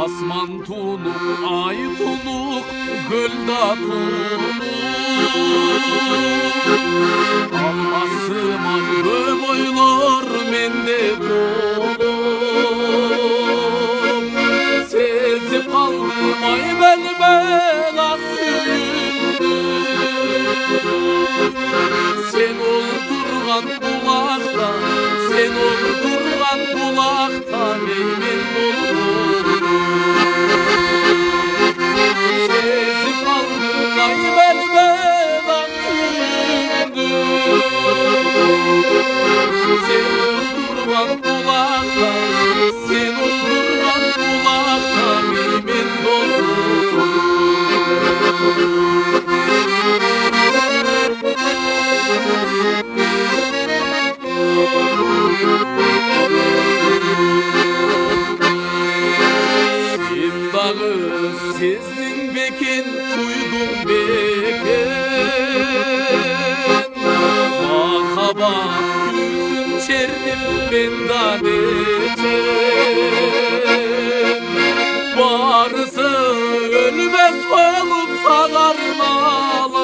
Asman tunuk, ay tunuk, gölda tunuk. Almasıman boylar mende tunuk. Sezip kaldım ay ben asıyım. Sen oldurgan bulakta, sen oldurgan bulakta meymen olur. Sezip kaldım ay ben asıyım. Sen oldurgan bulakta, sen oldurgan bulakta meymen olur. Sen dağı sezdin beken, duydum beken. Baka bak yüzün çerdim ben da necem. Varısı ölmez olup salarmalar.